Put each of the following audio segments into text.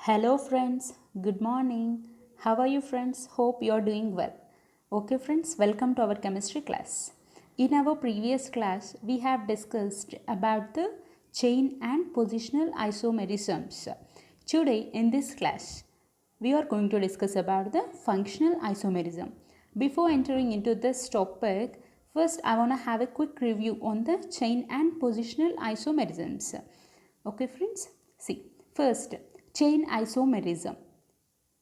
Hello friends, good morning. How are you friends? Hope you are doing well. Okay friends, welcome to our chemistry class. In our previous class, we have discussed about the chain and positional isomerisms. Today in this class, we are going to discuss about the functional isomerism. Before entering into this topic, first I want to have a quick review on the chain and positional isomerisms. Okay friends, see first chain isomerism.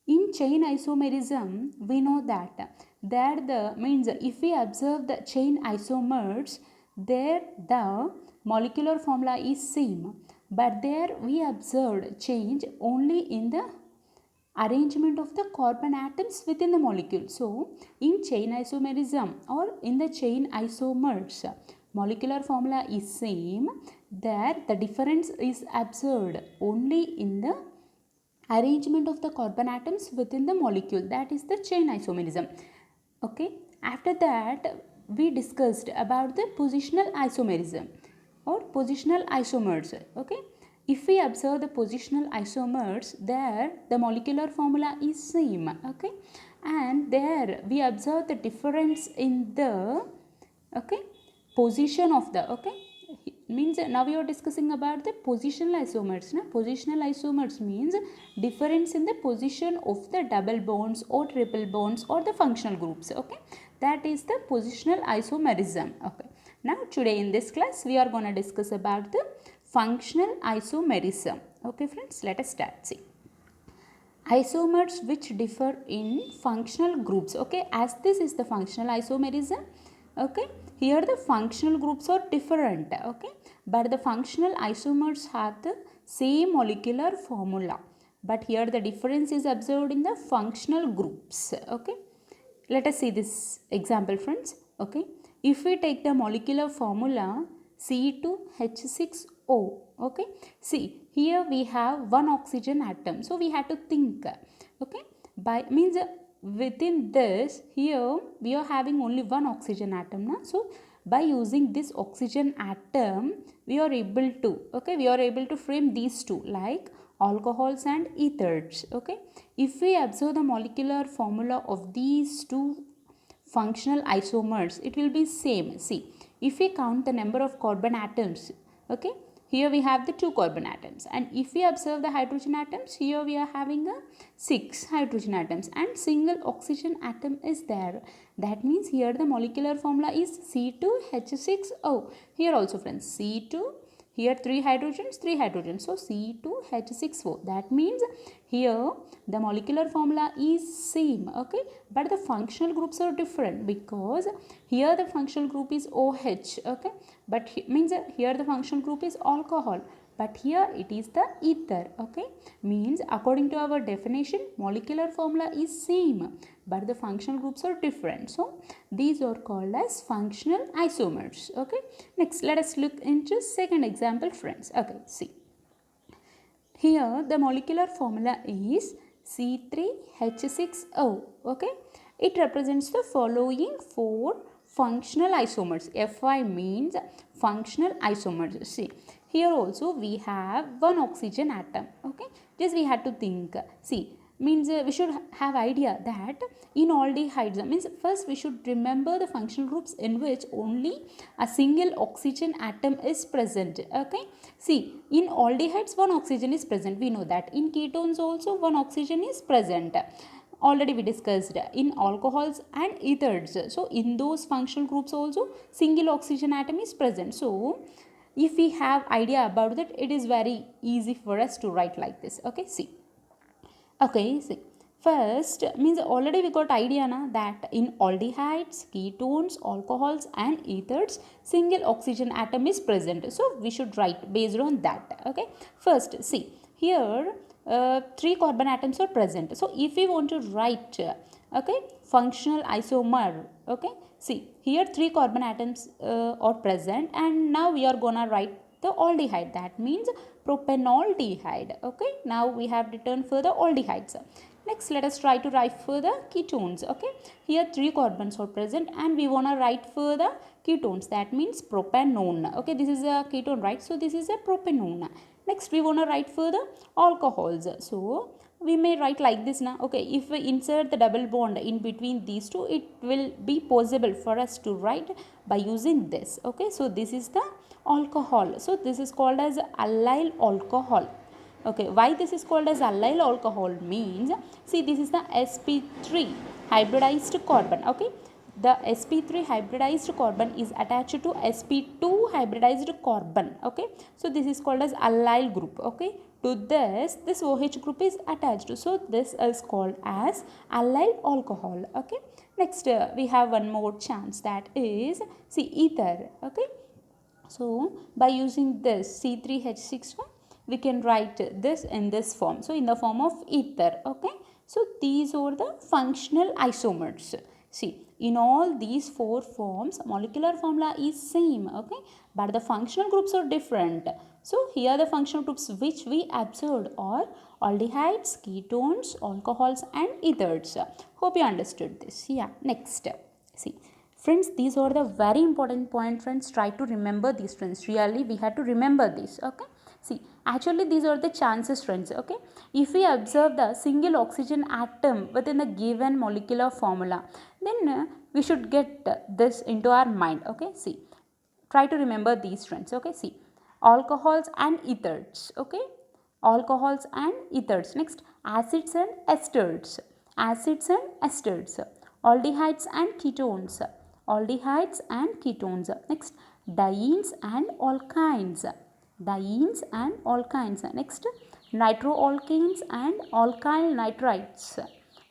In chain isomerism, we know that there the means if we observe the chain isomers, there the molecular formula is same, but there we observed change only in the arrangement of the carbon atoms within the molecule. So, in chain isomerism or in the chain isomers, molecular formula is same. There the difference is observed only in the arrangement of the carbon atoms within the molecule. That is the chain isomerism. Okay. After that, we discussed about the positional isomerism or positional isomers. Okay. If we observe the positional isomers, there the molecular formula is same. Okay. And there we observe the difference in the position of the means now we are discussing about the positional isomers. Positional isomers means difference in the position of the double bonds or triple bonds or the functional groups. Okay, that is the positional isomerism. Okay, now today in this class we are going to discuss about the functional isomerism. Okay friends, let us start. See, isomers which differ in functional groups. Okay, as this is the functional isomerism. Okay, here the functional groups are different. Okay, but the functional isomers have the same molecular formula, but here the difference is observed in the functional groups. Okay, let us see this example friends. Okay, if we take the molecular formula C2H6O. Okay, see here we have one oxygen atom, so we have to think. Okay, by means within this here we are having only one oxygen atom. So by using this oxygen atom we are able to frame these two like alcohols and ethers. Okay, if we observe the molecular formula of these two functional isomers, it will be same. See, if we count the number of carbon atoms, okay, here we have the 2 carbon atoms, and if we observe the hydrogen atoms, here we are having a 6 hydrogen atoms and single oxygen atom is there. That means here the molecular formula is C2H6O. Here also friends, C2, here 3 hydrogens, so C2H6O. That means here the molecular formula is same. Okay, but the functional groups are different because here the functional group is OH. Okay, but means here the functional group is alcohol, but here it is the ether. Okay, means according to our definition molecular formula is same, but the functional groups are different. So these are called as functional isomers. Okay, next let us look into second example friends. Okay, see, here the molecular formula is C3H6O. Okay, it represents the following 4 functional isomers. Fi means functional isomers. See, here also we have one oxygen atom. Okay, just we had to think. See, means we should have idea that in aldehydes, means first we should remember the functional groups in which only a single oxygen atom is present. Okay, see, in aldehydes one oxygen is present, we know that. In ketones also one oxygen is present, already we discussed. In alcohols and ethers, so in those functional groups also single oxygen atom is present. So if we have idea about that, it is very easy for us to write like this. Okay, see, okay, see, first means already we got idea that in aldehydes, ketones, alcohols and ethers single oxygen atom is present. So we should write based on that. Okay, first see, here 3 carbon atoms are present. So if we want to write okay, functional isomer, okay, see here 3 carbon atoms are present, and now we are gonna write the aldehyde, that means propanaldehyde. Okay, now we have written for the aldehydes. Next let us try to write for the ketones. Okay, here 3 carbons are present and we want to write for the ketones, that means propanone. Okay, this is a ketone, right? So this is a propanone. Next we want to write for the alcohols. So we may write like this now. Okay, if we insert the double bond in between these two, it will be possible for us to write by using this. Okay, so this is the alcohol. So this is called as allyl alcohol. Okay, why this is called as allyl alcohol means, see, this is the sp3 hybridized carbon. Okay, the sp3 hybridized carbon is attached to sp2 hybridized carbon. Okay, so this is called as allyl group. Okay, to this OH group is attached, so this is called as allyl alcohol. Okay, next we have one more chance, that is, see, ether. Okay, so by using this C3H61, we can write this in this form. So in the form of ether. Okay, so these are the functional isomers. See, in all these four forms, molecular formula is same. Okay, but the functional groups are different. So here the functional groups which we observed are aldehydes, ketones, alcohols and ethers. Hope you understood this. Yeah, next. See, friends, these are the very important point, friends. Try to remember these, friends. Really, we had to remember this. Okay, see, actually these are the chances, friends. Okay, if we observe the single oxygen atom within the given molecular formula, then we should get this into our mind. Okay, see, try to remember these, friends. Okay, see, alcohols and ethers. Okay, alcohols and ethers. Next, acids and esters. Acids and esters. Aldehydes and ketones. Aldehydes and ketones. Next, dienes and alkynes. Dienes and alkynes. Next, nitroalkanes and alkyl nitrites.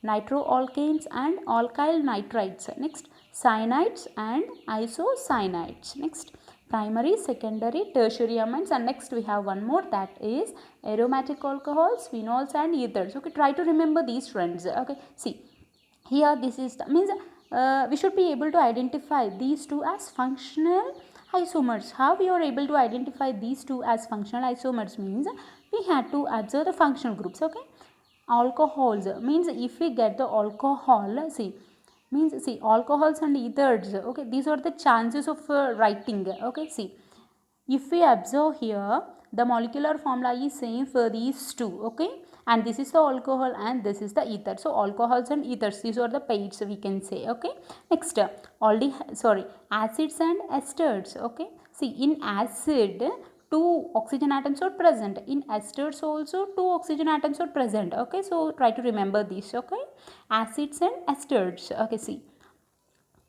Nitroalkanes and alkyl nitrites. Next, cyanides and isocyanides. Next, primary, secondary, tertiary amines, and next we have one more, that is aromatic alcohols, phenols and ethers. Okay, try to remember these, friends. Okay, see, here this is the, means we should be able to identify these two as functional isomers. How we are able to identify these two as functional isomers means, we had to observe the functional groups. Okay, alcohols means if we get the alcohol, see, means, see, alcohols and ethers. Okay, these are the chances of writing. Okay, see, if we observe here, the molecular formula is same for these two. Okay, and this is the alcohol and this is the ether. So alcohols and ethers, these are the pairs, we can say. Okay, next, acids and esters. Okay, see, in acid two oxygen atoms are present, in esters also two oxygen atoms are present. Okay, so try to remember this. Okay, acids and esters. Okay, see,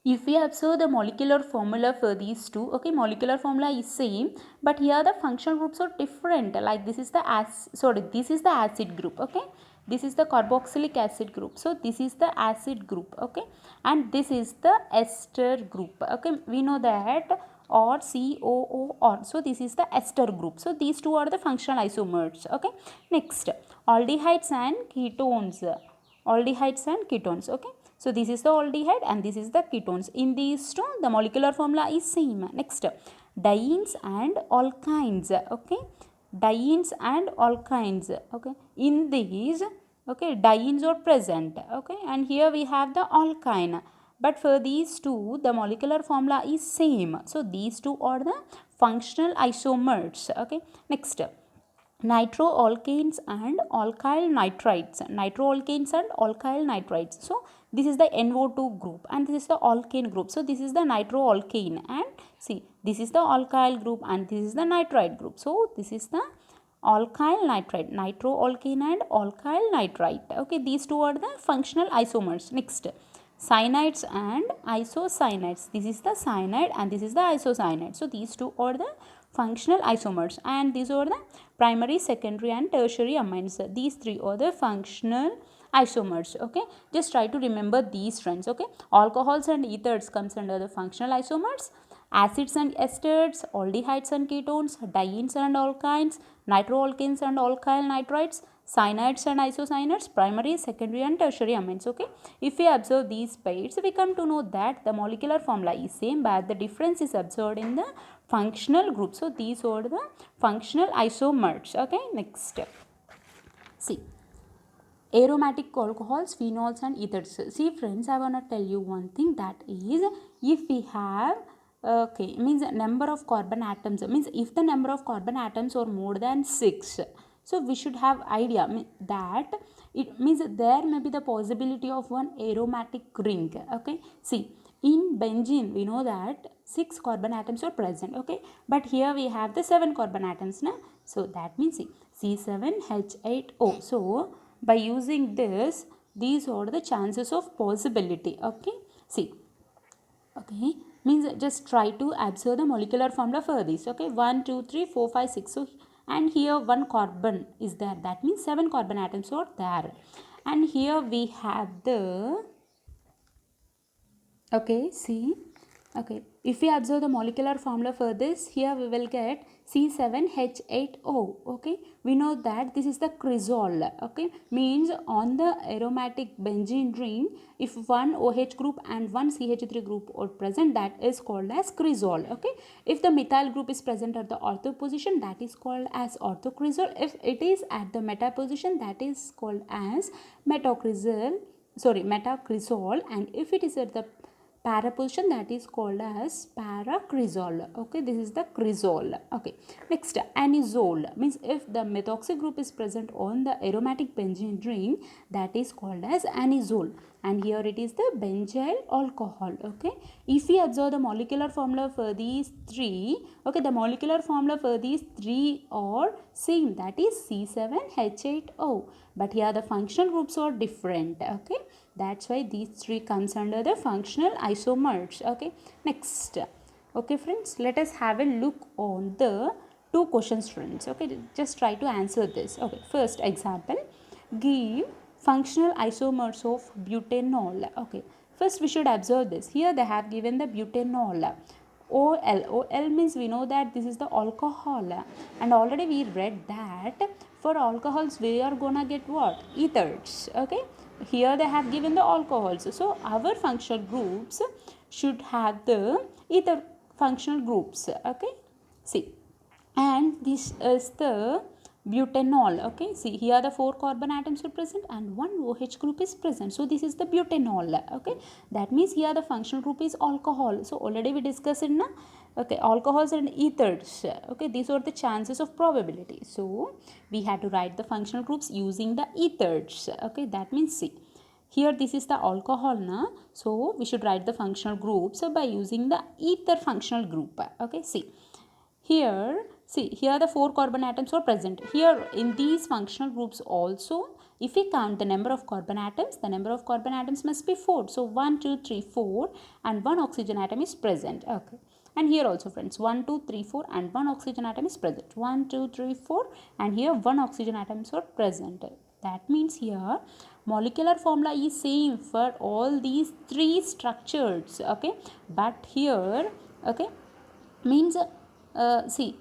if we observe the molecular formula for these two, okay, molecular formula is same, but here the functional groups are different. Like this is the this is the acid group. Okay, this is the carboxylic acid group. So this is the acid group. Okay, and this is the ester group. Okay, we know that, or COOR. So this is the ester group. So these two are the functional isomers. Okay, next, aldehydes and ketones. Aldehydes and ketones. Okay, so this is the aldehyde and this is the ketones. In these two, the molecular formula is same. Next, dienes and alkynes. Okay, dienes and alkynes. Okay, in these, okay, dienes are present. Okay, and here we have the alkyne. But for these two, the molecular formula is same. So these two are the functional isomers. Okay, next, nitroalkanes and alkyl nitrites. Nitroalkanes and alkyl nitrites. So this is the NO2 group and this is the alkane group. So this is the nitroalkane, and see, this is the alkyl group and this is the nitrite group. So this is the alkyl nitrite, nitroalkane and alkyl nitrite. Okay, these two are the functional isomers. Next, cyanides and isocyanides. This is the cyanide and this is the isocyanide. So these two are the functional isomers, and these are the primary, secondary and tertiary amines. These three are the functional isomers. Okay, just try to remember these, friends. Okay, alcohols and ethers comes under the functional isomers, acids and esters, aldehydes and ketones, dienes and alkynes, nitroalkanes and alkyl nitrites, cyanides and isocyanides, primary, secondary and tertiary amines. Okay, if we observe these pairs, we come to know that the molecular formula is same, but the difference is observed in the functional group. So these are the functional isomers. Okay, next, see, aromatic alcohols, phenols and ethers. See, friends, I want to tell you one thing, that is, if we have okay, means number of carbon atoms, means if the number of carbon atoms are more than 6, so we should have idea that it means there may be the possibility of one aromatic ring. Okay, see, in benzene we know that 6 carbon atoms are present. Okay, but here we have the 7 carbon atoms now, so that means see, C7H8O. So by using this, these are the chances of possibility. Okay, see, okay, means just try to observe the molecular formula for this. Okay, 1 2 3 4 5 6. So and here one carbon is there, that means 7 carbon atoms are there. And here we have the, okay, see, okay, if we observe the molecular formula for this, here we will get C7H8O. Okay, we know that this is the cresol. Okay, means on the aromatic benzene ring, if one OH group and one CH3 group are present, that is called as cresol. Okay, if the methyl group is present at the ortho position, that is called as orthocresol. If it is at the meta position, that is called as metacresol. Sorry, metacresol. And if it is at the para position, that is called as paracresol. Okay, this is the cresol. Okay, next, anisole means if the methoxy group is present on the aromatic benzene ring, that is called as anisole. And here it is the benzyl alcohol. Okay, if we observe the molecular formula for these three, okay, the molecular formula for these three are same, that is C7H8O, but here the functional groups are different. Okay, that's why these three comes under the functional isomers. Okay, next, okay friends, let us have a look on the two questions, friends. Okay, just try to answer this. Okay, first example, give functional isomers of butanol. Okay, first we should observe this. Here they have given the butanol. OL means we know that this is the alcohol, and already we read that for alcohols we are gonna get what? Ethers. Okay, here they have given the alcohols, so our functional groups should have the ether functional groups. Okay, see, and this is the butanol. Okay, see, here the 4 carbon atoms are present and one OH group is present, so this is the butanol. Okay, that means here the functional group is alcohol. So already we discussed it now. Okay, alcohols and ethers. Okay, these are the chances of probability, so we have to write the functional groups using the ethers. Okay, that means see, here this is the alcohol now, so we should write the functional groups by using the ether functional group. Okay, see, here, see, here the 4 carbon atoms are present. Here in these functional groups also, if we count the number of carbon atoms, the number of carbon atoms must be 4. So 1 2 3 4 and one oxygen atom is present. Okay, and here also friends, 1 2 3 4 and one oxygen atom is present. 1 2 3 4 and here one oxygen atoms are present. That means here molecular formula is same for all these three structures. Okay, but here, okay, means see,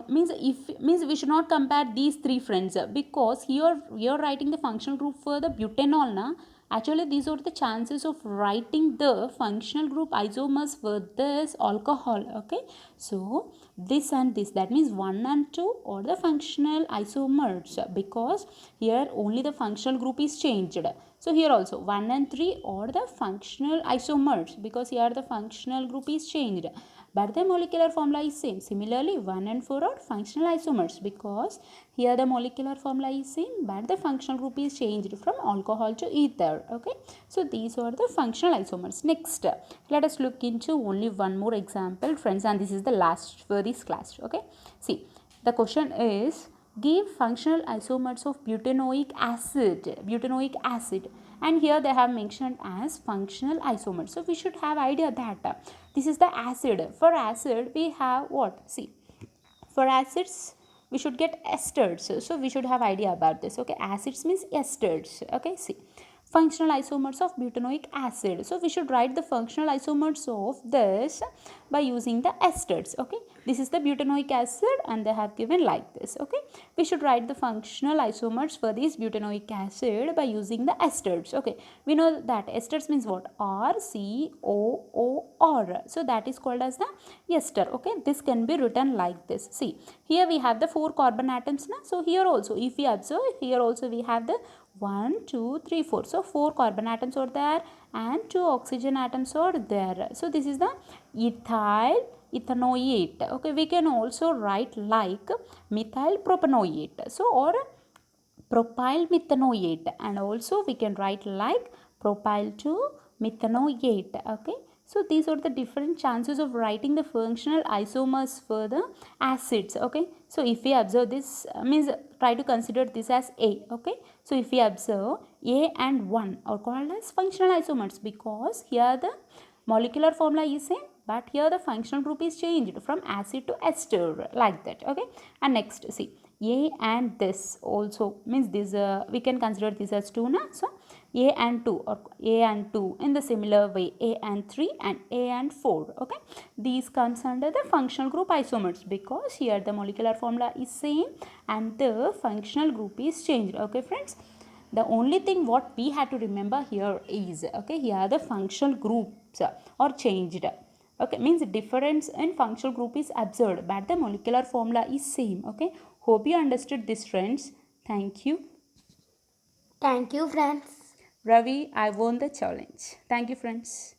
means we should not compare these three, friends, because here we are writing the functional group for the butanol na. Actually these are the chances of writing the functional group isomers for this alcohol. Okay, so this and this, that means 1 and 2 are the functional isomers, because here only the functional group is changed. So here also 1 and 3 are the functional isomers, because here the functional group is changed, but the molecular formula is same. Similarly 1 and 4 are functional isomers, because here the molecular formula is same, but the functional group is changed from alcohol to ether. Okay, so these are the functional isomers. Next, let us look into only one more example, friends, and this is the last for this class. Okay, see, the question is, give functional isomers of butanoic acid, and here they have mentioned as functional isomers. So we should have idea that this is the acid. For acid we have what? See, for acids we should get esters, so we should have idea about this. Okay, acids means esters. Okay, see, functional isomers of butanoic acid, so we should write the functional isomers of this by using the esters. Okay, this is the butanoic acid and they have given like this. Okay, we should write the functional isomers for this butanoic acid by using the esters. Okay, we know that esters means what? RCOOR. So that is called as the ester. Okay, this can be written like this. See, here we have the 4 carbon atoms now. So here also, if we observe, here also we have the 1, 2, 3, 4. So 4 carbon atoms are there and 2 oxygen atoms are there. So this is the ethyl ethanoate. Okay, we can also write like methyl propanoate. So or propyl methanoate, and also we can write like propyl to methanoate. Okay, so these are the different chances of writing the functional isomers for the acids. Okay, so if we observe this means try to consider this as A. Okay, so if we observe A and 1 are called as functional isomers because here the molecular formula is same, but here the functional group is changed from acid to ester like that. Okay, and next see A and this also means this we can consider this as 2 now. So A and 2 or A and 2 in the similar way A and 3 and A and 4. Okay, these comes under the functional group isomers because here the molecular formula is same and the functional group is changed. Okay friends, the only thing what we had to remember here is, okay, here the functional groups are changed. Okay, means difference in functional group is observed but the molecular formula is same. Okay, hope you understood this friends. Thank you. Thank you, friends. Ravi, I won the challenge. Thank you friends.